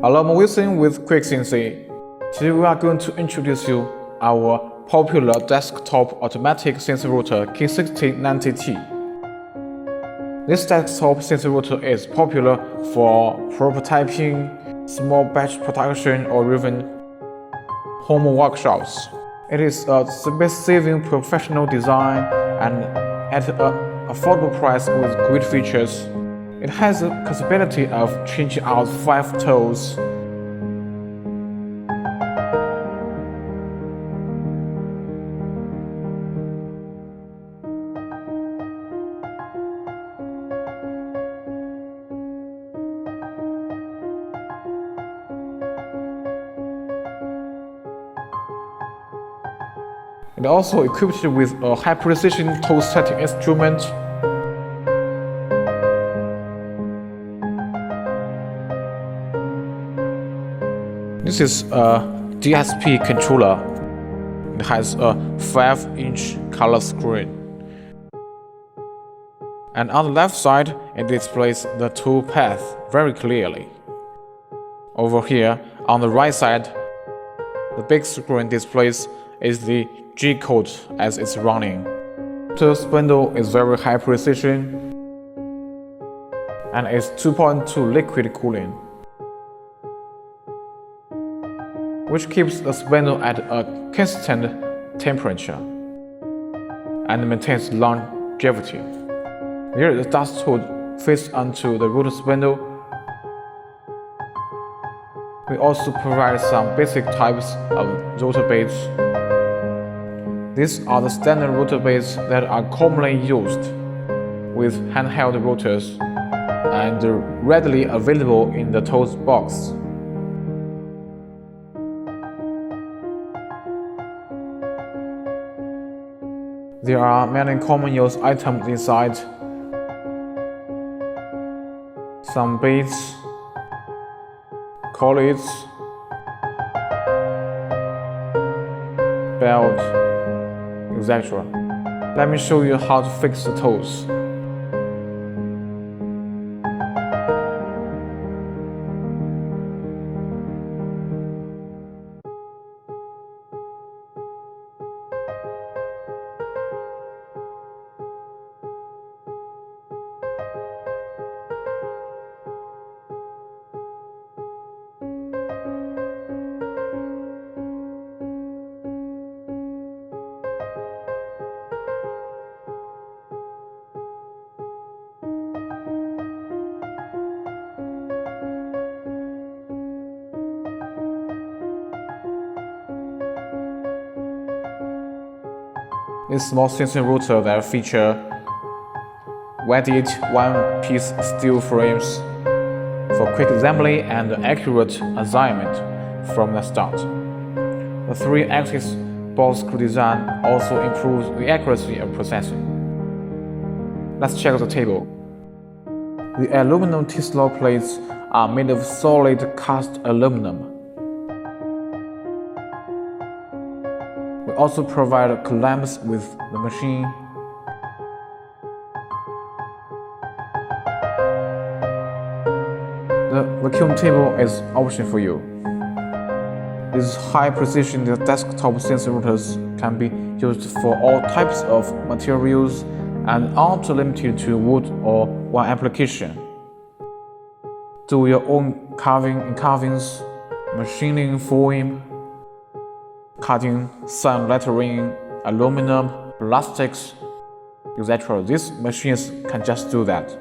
Hello, I'm Wilson with K6090. Today we are going to introduce you our popular desktop automatic sensor router K6090T. This desktop sensor router is popular for prototyping, small batch production, or even home workshops. It is a space-saving professional design and at an affordable price with great features. It has the capability of changing out 5 tones. It also equipped with a high-precision tone setting instrument. This is a DSP controller. It has a 5-inch color screen. And on the left side, it displays the tool path very clearly. Over here, on the right side, the big screen displays is the G code as it's running. The spindle is very high precision and is 2.2 liquid cooling, which keeps the spindle at a constant temperature and maintains longevity. Here the dust hood fits onto the rotor spindle. We also provide some basic types of rotor blades. These are the standard rotor blades that are commonly used with handheld rotors and readily available in the tools box. There are many common use items inside. Some beads, collets, belt, etc. Let me show you how to fix the tools. This small sensor router that feature welded one-piece steel frames for quick assembly and accurate assignment from the start. The 3-axis ball screw design also improves the accuracy of processing. Let's check the table. The aluminum T-slot plates are made of solid cast aluminum. We also provide clamps with the machine. The vacuum table is an option for you. These high-precision desktop sensor routers can be used for all types of materials and aren't limited to wood or one application. Do your own carvings, machining foam, cutting, sun lettering, aluminum, plastics, etc. These machines can just do that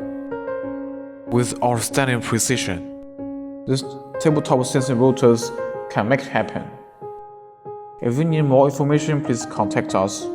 with outstanding precision. These tabletop sensor routers can make it happen. If you need more information, please contact us.